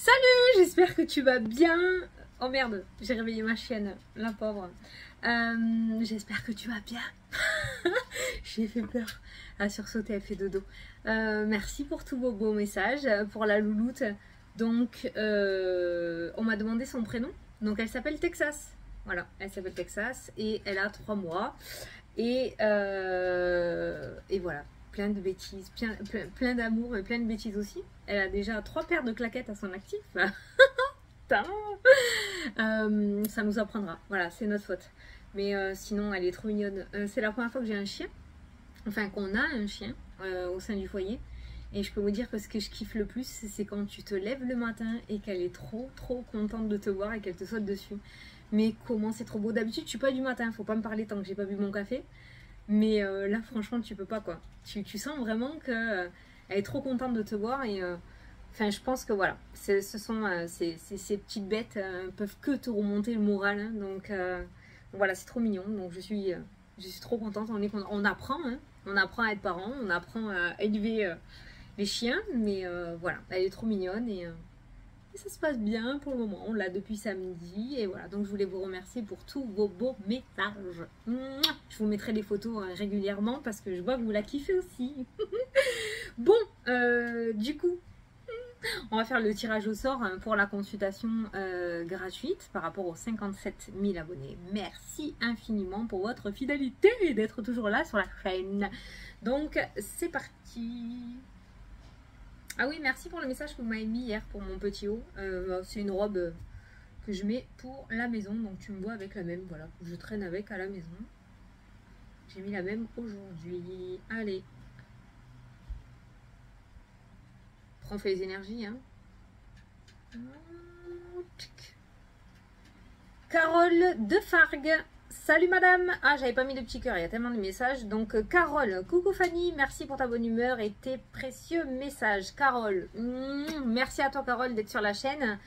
Salut, j'espère que tu vas bien. Oh merde, j'ai réveillé ma chienne, la pauvre. J'espère que tu vas bien. J'ai fait peur. Elle a sursauté, elle fait dodo. Merci pour tous vos beaux messages, pour la louloute. Donc, on m'a demandé son prénom. Donc, elle s'appelle Texas. Voilà, elle s'appelle Texas et elle a 3 mois. Et voilà, plein de bêtises, plein d'amour, mais plein de bêtises aussi. Elle a déjà 3 paires de claquettes à son actif. Ça nous apprendra. Voilà, c'est notre faute. Mais sinon, elle est trop mignonne. C'est la première fois que j'ai un chien. Enfin, qu'on a un chien au sein du foyer. Et je peux vous dire que ce que je kiffe le plus, c'est quand tu te lèves le matin et qu'elle est trop contente de te voir et qu'elle te saute dessus. Mais comment c'est trop beau. D'habitude, je suis pas du matin. Faut pas me parler tant que j'ai pas bu mon café. Mais là, franchement, tu peux pas, quoi. Tu sens vraiment qu'elle est trop contente de te voir et... Enfin, je pense que voilà, ces petites bêtes peuvent que te remonter le moral. Hein, donc voilà, c'est trop mignon. Donc je suis trop contente. On apprend, hein, on apprend à être parent, on apprend à élever les chiens. Mais voilà, elle est trop mignonne et ça se passe bien pour le moment. On l'a depuis samedi. Et voilà, donc je voulais vous remercier pour tous vos beaux messages. Mouah, je vous mettrai des photos régulièrement parce que je vois que vous la kiffez aussi. Bon, du coup... On va faire le tirage au sort pour la consultation gratuite par rapport aux 57 000 abonnés. Merci infiniment pour votre fidélité et d'être toujours là sur la chaîne. Donc, c'est parti. Ah oui, merci pour le message que vous m'avez mis hier pour mon petit haut. C'est une robe que je mets pour la maison. Donc, tu me vois avec la même. Voilà, je traîne avec à la maison. J'ai mis la même aujourd'hui. Allez. On fait les énergies, hein. Carole Defargue, salut madame. Ah, j'avais pas mis de petit cœur, il y a tellement de messages. Donc Carole, coucou Fanny, merci pour ta bonne humeur et tes précieux messages. Carole, merci à toi Carole d'être sur la chaîne.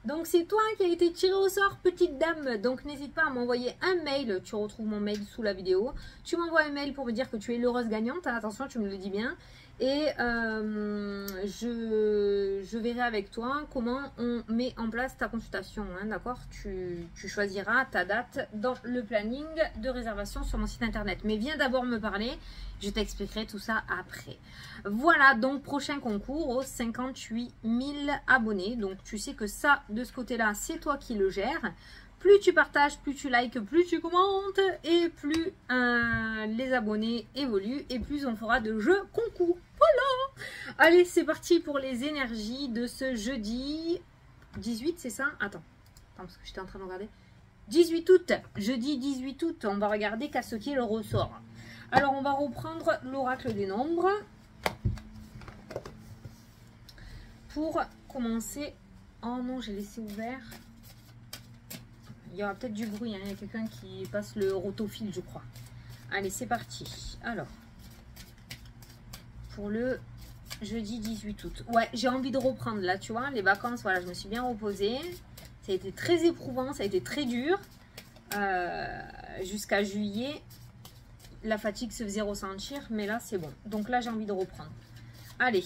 Donc c'est toi qui a été tiré au sort, petite dame. Donc n'hésite pas à m'envoyer un mail. Tu retrouves mon mail sous la vidéo. Tu m'envoies un mail pour me dire que tu es l'heureuse gagnante. Attention, tu me le dis bien. Et je verrai avec toi comment on met en place ta consultation. Hein, d'accord, tu choisiras ta date dans le planning de réservation sur mon site internet. Mais viens d'abord me parler. Je t'expliquerai tout ça après. Voilà, donc prochain concours aux 58 000 abonnés. Donc tu sais que ça, de ce côté-là, c'est toi qui le gères. Plus tu partages, plus tu likes, plus tu commentes et plus les abonnés évoluent et plus on fera de jeux concours. Voilà. Allez, c'est parti pour les énergies de ce jeudi 18, c'est ça? Attends, parce que j'étais en train de regarder. 18 août, jeudi 18 août, on va regarder qu'à ce qui est le ressort. Alors, on va reprendre l'oracle des nombres pour commencer. Oh non, j'ai laissé ouvert. Il y aura peut-être du bruit, hein. Il y a quelqu'un qui passe le rotofil, je crois. Allez, c'est parti. Alors, pour le jeudi 18 août. Ouais, j'ai envie de reprendre là, tu vois. Les vacances, voilà, je me suis bien reposée. Ça a été très éprouvant, ça a été très dur. Jusqu'à juillet, la fatigue se faisait ressentir, mais là, c'est bon. Donc là, j'ai envie de reprendre. Allez,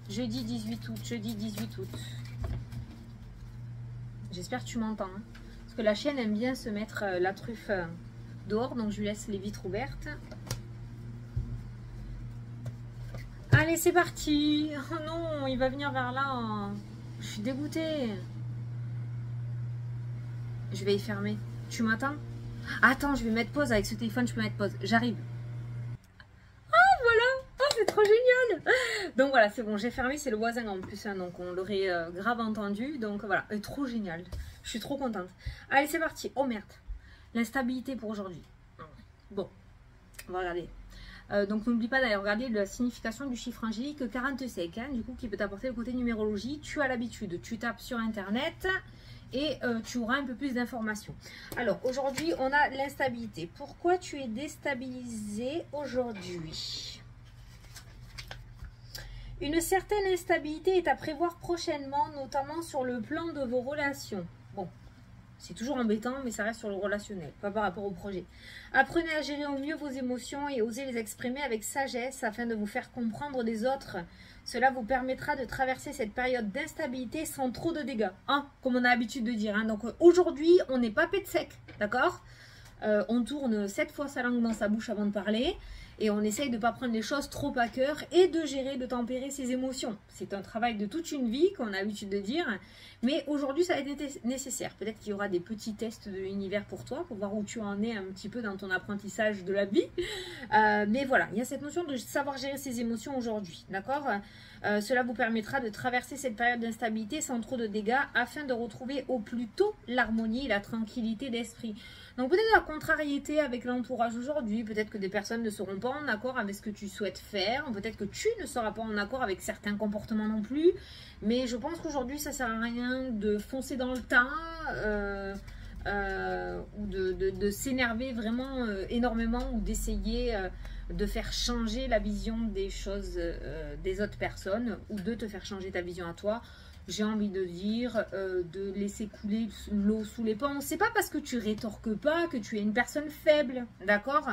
jeudi 18 août, jeudi 18 août. J'espère que tu m'entends. Hein. Parce que la chienne aime bien se mettre la truffe dehors. Donc, je lui laisse les vitres ouvertes. Allez, c'est parti. Oh non, il va venir vers là. Je suis dégoûtée. Je vais y fermer. Tu m'attends? Attends, je vais mettre pause avec ce téléphone. Je peux mettre pause. J'arrive. Oh, voilà. Oh, c'est trop génial. Donc, voilà, c'est bon. J'ai fermé. C'est le voisin en plus. Hein, donc, on l'aurait grave entendu. Donc, voilà. Trop génial. Je suis trop contente. Allez, c'est parti. Oh, merde. L'instabilité pour aujourd'hui. Bon. On va regarder. Donc, n'oublie pas d'aller regarder la signification du chiffre angélique 45. Hein, du coup, qui peut t'apporter le côté numérologie. Tu as l'habitude. Tu tapes sur Internet. Et tu auras un peu plus d'informations. Alors, aujourd'hui, on a l'instabilité. Pourquoi tu es déstabilisé aujourd'hui? Une certaine instabilité est à prévoir prochainement, notamment sur le plan de vos relations. Bon, C'est toujours embêtant, mais ça reste sur le relationnel, pas par rapport au projet. Apprenez à gérer au mieux vos émotions et osez les exprimer avec sagesse afin de vous faire comprendre des autres. Cela vous permettra de traverser cette période d'instabilité sans trop de dégâts. Hein, comme on a l'habitude de dire. Hein. Donc aujourd'hui, on n'est pas pète sec, d'accord? On tourne 7 fois sa langue dans sa bouche avant de parler. Et on essaye de ne pas prendre les choses trop à cœur et de gérer, de tempérer ses émotions. C'est un travail de toute une vie, qu'on a l'habitude de dire. Mais aujourd'hui, ça a été nécessaire. Peut-être qu'il y aura des petits tests de l'univers pour toi, pour voir où tu en es un petit peu dans ton apprentissage de la vie. Mais voilà, il y a cette notion de savoir gérer ses émotions aujourd'hui. D'accord ? Cela vous permettra de traverser cette période d'instabilité sans trop de dégâts afin de retrouver au plus tôt l'harmonie et la tranquillité d'esprit. Donc peut-être la contrariété avec l'entourage aujourd'hui, peut-être que des personnes ne seront pas en accord avec ce que tu souhaites faire, peut-être que tu ne seras pas en accord avec certains comportements non plus, mais je pense qu'aujourd'hui ça sert à rien de foncer dans le tas ou de s'énerver vraiment énormément ou d'essayer de faire changer la vision des choses des autres personnes ou de te faire changer ta vision à toi. J'ai envie de dire, de laisser couler l'eau sous les ponts. C'est pas parce que tu rétorques pas que tu es une personne faible, d'accord?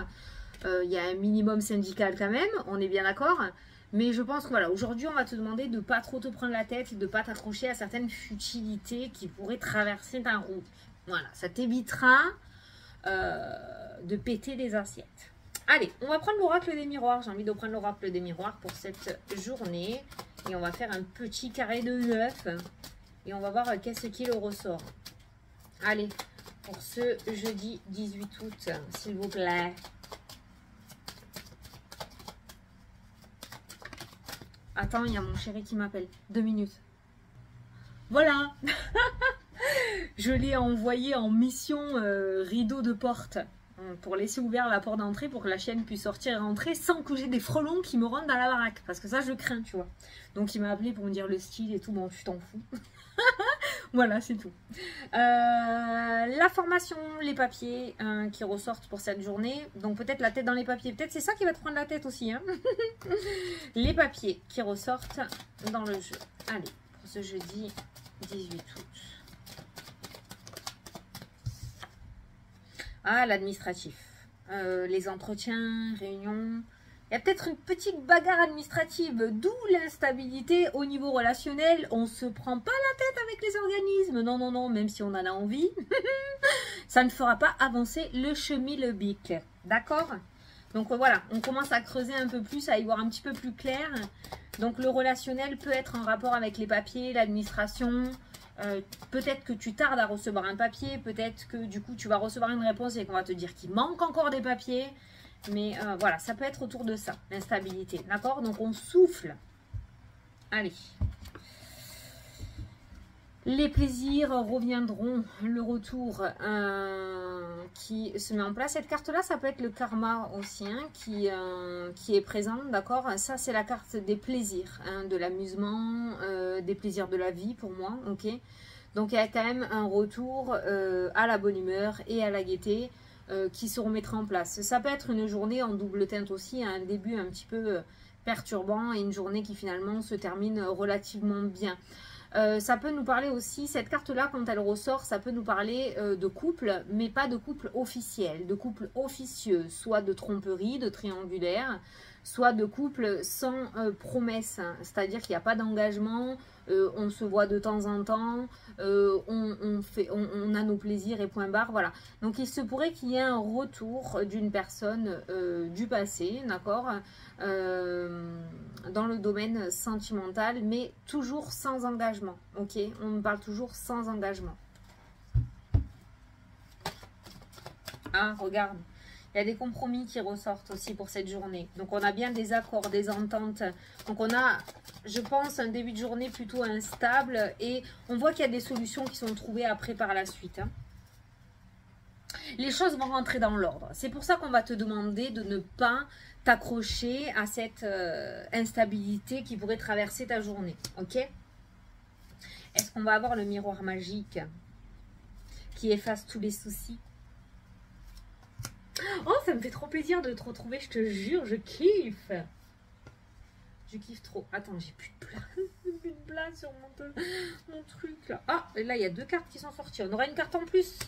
Il y a un minimum syndical quand même, on est bien d'accord. Mais je pense que voilà, aujourd'hui, on va te demander de pas trop te prendre la tête et de pas t'accrocher à certaines futilités qui pourraient traverser ta route. Voilà, ça t'évitera de péter des assiettes. Allez, on va prendre l'oracle des miroirs. J'ai envie de prendre l'oracle des miroirs pour cette journée. Et on va faire un petit carré de 9. Et on va voir qu'est-ce qui le ressort. Allez, pour ce jeudi 18 août, s'il vous plaît. Attends, il y a mon chéri qui m'appelle. 2 minutes. Voilà. Je l'ai envoyé en mission rideau de porte. Pour laisser ouvert la porte d'entrée pour que la chienne puisse sortir et rentrer sans que j'ai des frelons qui me rentrent dans la baraque. Parce que ça, je crains, tu vois. Donc, il m'a appelé pour me dire le style et tout. Bon, tu t'en fous. Voilà, c'est tout. La formation, les papiers qui ressortent pour cette journée. Donc, peut-être la tête dans les papiers. Peut-être c'est ça qui va te prendre la tête aussi. Hein. Les papiers qui ressortent dans le jeu. Allez, pour ce jeudi 18 août. Ah, l'administratif. Les entretiens, réunions. Il y a peut-être une petite bagarre administrative, d'où l'instabilité au niveau relationnel. On ne se prend pas la tête avec les organismes. Non, non, non, même si on en a envie. Ça ne fera pas avancer le schmilblick. D'accord? Donc voilà, on commence à creuser un peu plus, à y voir un petit peu plus clair. Donc le relationnel peut être en rapport avec les papiers, l'administration. Peut-être que tu tardes à recevoir un papier, peut-être que du coup tu vas recevoir une réponse et qu'on va te dire qu'il manque encore des papiers. Mais voilà, ça peut être autour de ça, l'instabilité. D'accord? Donc on souffle. Allez. Les plaisirs reviendront, le retour qui se met en place. Cette carte-là, ça peut être le karma aussi, hein, qui est présent, d'accord? Ça, c'est la carte des plaisirs, hein, de l'amusement, des plaisirs de la vie pour moi, ok? Donc, il y a quand même un retour à la bonne humeur et à la gaieté qui se remettra en place. Ça peut être une journée en double teinte aussi, un début un petit peu perturbant et une journée qui finalement se termine relativement bien. Ça peut nous parler aussi, cette carte-là, quand elle ressort, ça peut nous parler de couple, mais pas de couple officiel, de couple officieux, soit de tromperie, de triangulaire, soit de couple sans promesse, hein. C'est-à-dire qu'il n'y a pas d'engagement, on se voit de temps en temps, on a nos plaisirs et point barre, voilà. Donc il se pourrait qu'il y ait un retour d'une personne du passé, d'accord, dans le domaine sentimental, mais toujours sans engagement, ok? On parle toujours sans engagement. Ah, regarde, il y a des compromis qui ressortent aussi pour cette journée. Donc on a bien des accords, des ententes. Donc on a, je pense, un début de journée plutôt instable et on voit qu'il y a des solutions qui sont trouvées après par la suite, hein. Les choses vont rentrer dans l'ordre. C'est pour ça qu'on va te demander de ne pas t'accrocher à cette instabilité qui pourrait traverser ta journée. Ok? Est-ce qu'on va avoir le miroir magique qui efface tous les soucis? Oh, ça me fait trop plaisir de te retrouver, je te jure, je kiffe. Je kiffe trop. Attends, j'ai plus de place. place sur mon truc là. Ah, et là il y a 2 cartes qui sont sorties. On aura une carte en plus.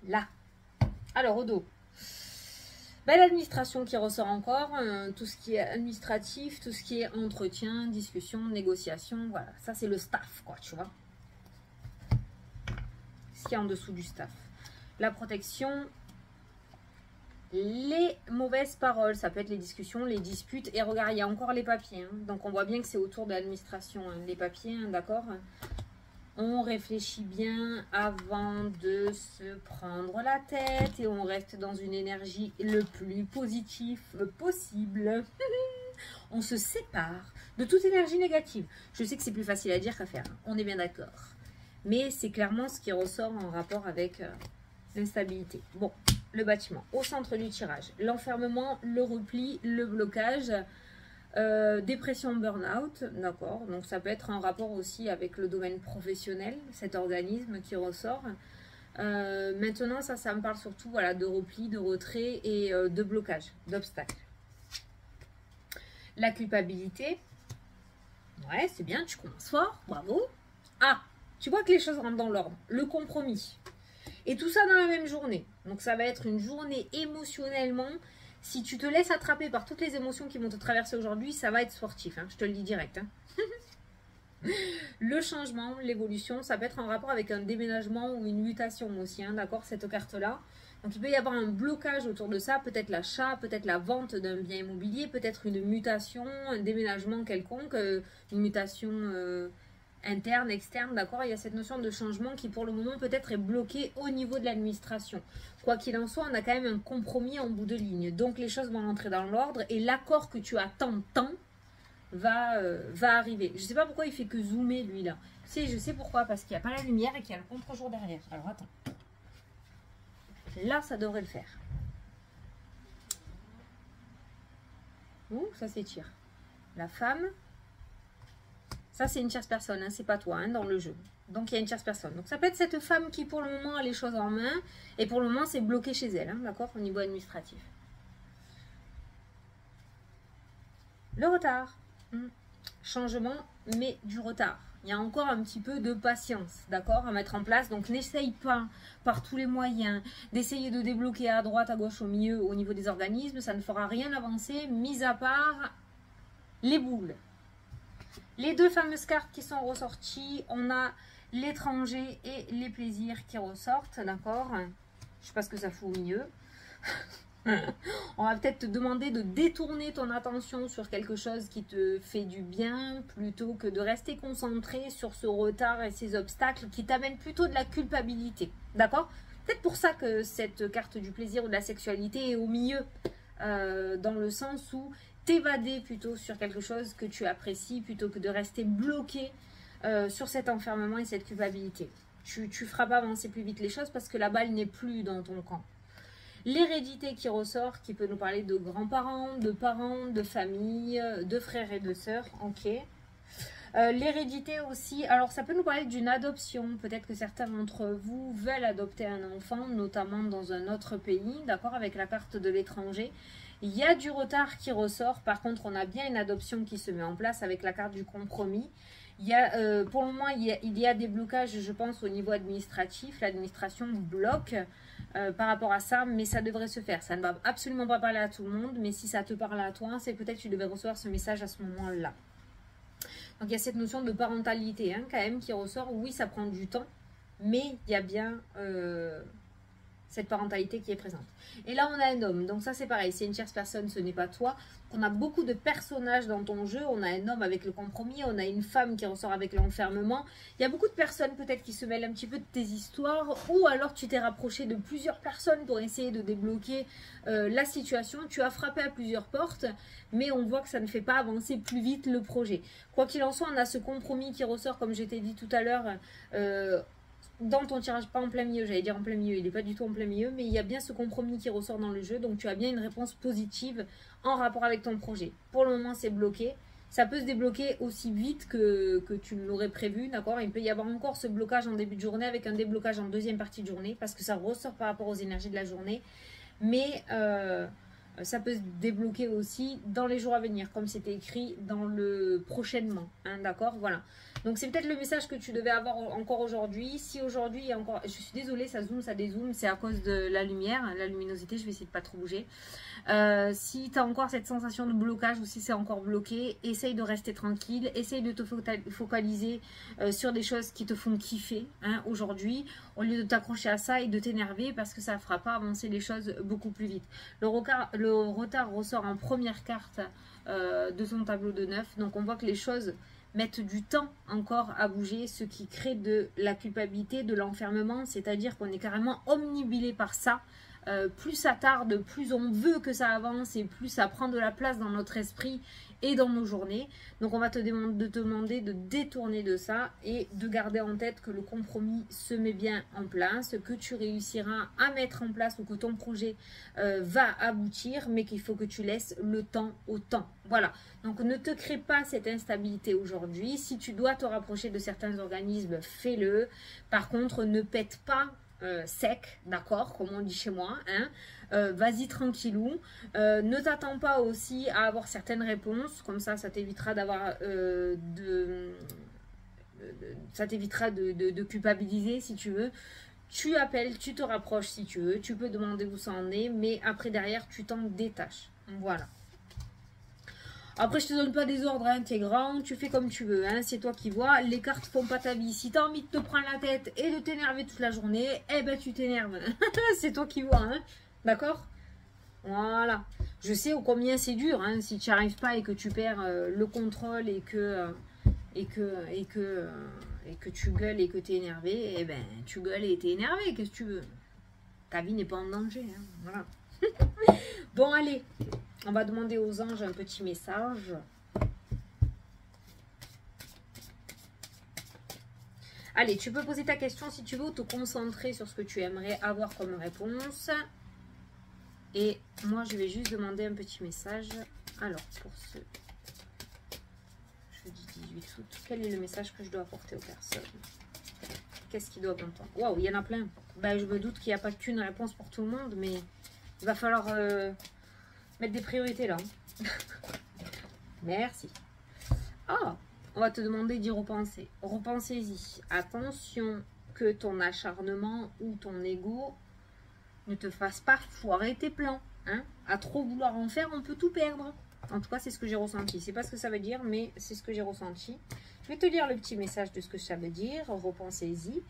Là. Alors au dos. L'administration qui ressort encore, tout ce qui est administratif, tout ce qui est entretien, discussion, négociation, voilà. Ça c'est le staff quoi, tu vois. Ce qui est en dessous du staff. La protection, les mauvaises paroles, ça peut être les discussions, les disputes. Et regarde, il y a encore les papiers. Hein. Donc on voit bien que c'est autour de l'administration, hein, les papiers, hein, d'accord. On réfléchit bien avant de se prendre la tête et on reste dans une énergie le plus positive possible. On se sépare de toute énergie négative. Je sais que c'est plus facile à dire qu'à faire, hein. On est bien d'accord. Mais c'est clairement ce qui ressort en rapport avec l'instabilité. Bon, le bâtiment. Au centre du tirage, l'enfermement, le repli, le blocage, dépression, burn-out, d'accord. Donc ça peut être en rapport aussi avec le domaine professionnel, cet organisme qui ressort. Maintenant, ça me parle surtout voilà, de repli, de retrait et de blocage, d'obstacles. La culpabilité, ouais, c'est bien, tu commences fort, bravo. Ah, tu vois que les choses rentrent dans l'ordre. Le compromis. Et tout ça dans la même journée. Donc ça va être une journée émotionnellement. Si tu te laisses attraper par toutes les émotions qui vont te traverser aujourd'hui, ça va être sportif. Hein, je te le dis direct. Hein. Le changement, l'évolution, ça peut être en rapport avec un déménagement ou une mutation aussi. Hein, d'accord, cette carte-là. Donc il peut y avoir un blocage autour de ça. Peut-être l'achat, peut-être la vente d'un bien immobilier, peut-être une mutation, un déménagement quelconque, une mutation... interne, externe, d'accord. Il y a cette notion de changement qui pour le moment peut-être est bloquée au niveau de l'administration. Quoi qu'il en soit, on a quand même un compromis en bout de ligne. Donc les choses vont rentrer dans l'ordre et l'accord que tu attends tant va arriver. Je sais pas pourquoi il fait que zoomer lui là. Je sais pourquoi, parce qu'il n'y a pas la lumière et qu'il y a le contre-jour derrière. Alors attends. Là, ça devrait le faire. Ouh, ça s'étire. La femme... Ça, c'est une tierce personne, hein, c'est pas toi, hein, dans le jeu. Donc, il y a une tierce personne. Donc, ça peut être cette femme qui, pour le moment, a les choses en main. Et pour le moment, c'est bloqué chez elle, hein, d'accord, au niveau administratif. Le retard. Changement, mais du retard. Il y a encore un petit peu de patience, d'accord, à mettre en place. Donc, n'essaye pas, par tous les moyens, d'essayer de débloquer à droite, à gauche, au milieu, au niveau des organismes. Ça ne fera rien avancer, mis à part les boules. Les 2 fameuses cartes qui sont ressorties, on a l'étranger et les plaisirs qui ressortent, d'accord. Je sais pas ce que ça fout au milieu. On va peut-être te demander de détourner ton attention sur quelque chose qui te fait du bien, plutôt que de rester concentré sur ce retard et ces obstacles qui t'amènent plutôt de la culpabilité, d'accord. Peut-être pour ça que cette carte du plaisir ou de la sexualité est au milieu, dans le sens où t'évader plutôt sur quelque chose que tu apprécies plutôt que de rester bloqué sur cet enfermement et cette culpabilité. Tu feras pas avancer plus vite les choses parce que la balle n'est plus dans ton camp. L'hérédité qui ressort, qui peut nous parler de grands-parents, de parents, de famille, de frères et de sœurs, ok. L'hérédité aussi, alors ça peut nous parler d'une adoption. Peut-être que certains d'entre vous veulent adopter un enfant, notamment dans un autre pays, d'accord, avec la carte de l'étranger. Il y a du retard qui ressort. Par contre, on a bien une adoption qui se met en place avec la carte du compromis. Il y a, pour le moment, il y a des blocages, je pense, au niveau administratif. L'administration bloque par rapport à ça, mais ça devrait se faire. Ça ne va absolument pas parler à tout le monde, mais si ça te parle à toi, c'est peut-être que tu devais recevoir ce message à ce moment-là. Donc, il y a cette notion de parentalité hein, quand même qui ressort. Oui, ça prend du temps, mais il y a bien cette parentalité qui est présente. Et là, on a un homme. Donc ça, c'est pareil. C'est une tierce personne, ce n'est pas toi. On a beaucoup de personnages dans ton jeu. On a un homme avec le compromis. On a une femme qui ressort avec l'enfermement. Il y a beaucoup de personnes peut-être qui se mêlent un petit peu de tes histoires. Ou alors, tu t'es rapproché de plusieurs personnes pour essayer de débloquer la situation. Tu as frappé à plusieurs portes. Mais on voit que ça ne fait pas avancer plus vite le projet. Quoi qu'il en soit, on a ce compromis qui ressort, comme je t'ai dit tout à l'heure, dans ton tirage, pas en plein milieu, j'allais dire en plein milieu, il n'est pas du tout en plein milieu, mais il y a bien ce compromis qui ressort dans le jeu, donc tu as bien une réponse positive en rapport avec ton projet. Pour le moment, c'est bloqué. Ça peut se débloquer aussi vite que tu l'aurais prévu, d'accord. Il peut y avoir encore ce blocage en début de journée avec un déblocage en deuxième partie de journée, parce que ça ressort par rapport aux énergies de la journée. Mais ça peut se débloquer aussi dans les jours à venir, comme c'était écrit dans le prochainement, hein, d'accord, voilà. Donc c'est peut-être le message que tu devais avoir encore aujourd'hui. Si aujourd'hui il y a encore, je suis désolée, ça zoome, ça dézoome, c'est à cause de la lumière, la luminosité, je vais essayer de pas trop bouger. Si tu as encore cette sensation de blocage ou si c'est encore bloqué, essaye de rester tranquille, essaye de te focaliser sur des choses qui te font kiffer, hein, aujourd'hui, au lieu de t'accrocher à ça et de t'énerver, parce que ça ne fera pas avancer les choses beaucoup plus vite. Le retard ressort en première carte de ton tableau de 9, donc on voit que les choses mettent du temps encore à bouger, ce qui crée de la culpabilité, de l'enfermement, c'est-à-dire qu'on est carrément omnibulé par ça. Plus ça tarde, plus on veut que ça avance et plus ça prend de la place dans notre esprit et dans nos journées. Donc on va te demander de détourner de ça et de garder en tête que le compromis se met bien en place, que tu réussiras à mettre en place ou que ton projet va aboutir, mais qu'il faut que tu laisses le temps au temps. Voilà, donc ne te crée pas cette instabilité aujourd'hui. Si tu dois te rapprocher de certains organismes, fais-le. Par contre, ne pète pas sec, d'accord, comme on dit chez moi, hein. Vas-y tranquillou, ne t'attends pas aussi à avoir certaines réponses, comme ça t'évitera d'avoir ça t'évitera de culpabiliser si tu veux. Tu appelles, tu te rapproches si tu veux, tu peux demander où ça en est, mais après derrière tu t'en détaches, voilà. Après, je te donne pas des ordres, hein, tu es grand, tu fais comme tu veux, hein, c'est toi qui vois. Les cartes font pas ta vie. Si tu as envie de te prendre la tête et de t'énerver toute la journée, eh ben tu t'énerves. C'est toi qui vois, hein, d'accord? Voilà. Je sais combien c'est dur, hein, si tu n'y arrives pas et que tu perds le contrôle et que tu gueules et que tu es énervé, eh ben tu gueules et tu es énervé, qu'est-ce que tu veux? Ta vie n'est pas en danger, hein, voilà. Bon, allez, on va demander aux anges un petit message. Allez, tu peux poser ta question si tu veux ou te concentrer sur ce que tu aimerais avoir comme réponse. Et moi, je vais juste demander un petit message. Alors, pour ce jeudi 18 août, quel est le message que je dois apporter aux personnes? Qu'est-ce qu'ils doivent entendre? Waouh, il y en a plein. Ben, je me doute qu'il n'y a pas qu'une réponse pour tout le monde, mais il va falloir mettre des priorités là. Merci. Ah, on va te demander d'y repenser. Repensez-y. Attention que ton acharnement ou ton ego ne te fasse pas foirer tes plans. Hein. À trop vouloir en faire, on peut tout perdre. En tout cas, c'est ce que j'ai ressenti. C'est pas ce que ça veut dire, mais c'est ce que j'ai ressenti. Je vais te lire le petit message de ce que ça veut dire. Repensez-y.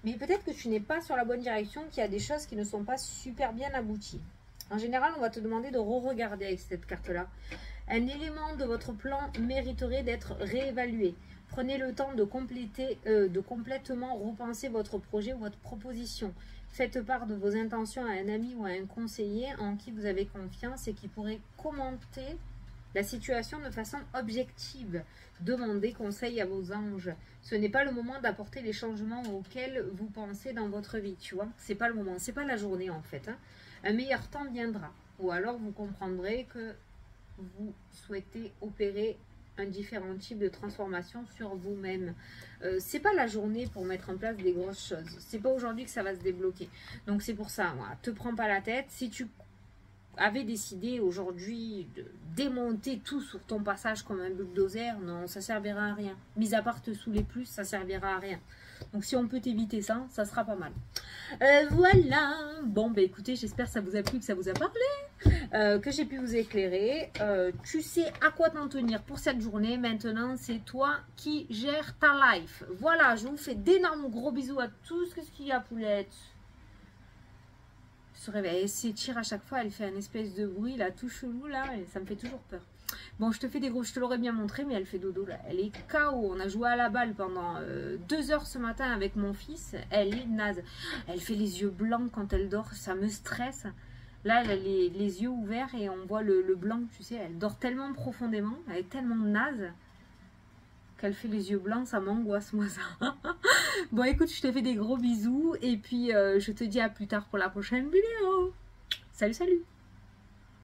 Mais peut-être que tu n'es pas sur la bonne direction, qu'il y a des choses qui ne sont pas super bien abouties. En général, on va te demander de re-regarder avec cette carte-là. Un élément de votre plan mériterait d'être réévalué. Prenez le temps de complètement repenser votre projet ou votre proposition. Faites part de vos intentions à un ami ou à un conseiller en qui vous avez confiance et qui pourrait commenter la situation de façon objective. Demandez conseil à vos anges. Ce n'est pas le moment d'apporter les changements auxquels vous pensez dans votre vie, tu vois. C'est pas le moment, c'est pas la journée en fait, hein. Un meilleur temps viendra. Ou alors vous comprendrez que vous souhaitez opérer un différent type de transformation sur vous-même. C'est pas la journée pour mettre en place des grosses choses. C'est pas aujourd'hui que ça va se débloquer. Donc c'est pour ça, voilà, te prends pas la tête. Si tu avais décidé aujourd'hui de démonter tout sur ton passage comme un bulldozer, non, ça servira à rien. Mis à part te saouler plus, ça servira à rien. Donc si on peut t'éviter ça, ça sera pas mal. Voilà. Bon, bah écoutez, j'espère que ça vous a plu, que ça vous a parlé, que j'ai pu vous éclairer. Tu sais à quoi t'en tenir pour cette journée. Maintenant, c'est toi qui gères ta life. Voilà, je vous fais d'énormes gros bisous à tous. Qu'est-ce qu'il y a, poulette? Se réveille, elle s'étire à chaque fois, elle fait un espèce de bruit là, tout chelou là, et ça me fait toujours peur. Bon, je te fais des gros, je te l'aurais bien montré, mais elle fait dodo là, elle est KO. On a joué à la balle pendant 2 heures ce matin avec mon fils, elle est naze. Elle fait les yeux blancs quand elle dort, ça me stresse. Là, elle a les yeux ouverts et on voit le blanc, tu sais, elle dort tellement profondément, elle est tellement naze qu'elle fait les yeux blancs, ça m'angoisse moi ça. Bon écoute, je te fais des gros bisous et puis je te dis à plus tard pour la prochaine vidéo. Salut, salut!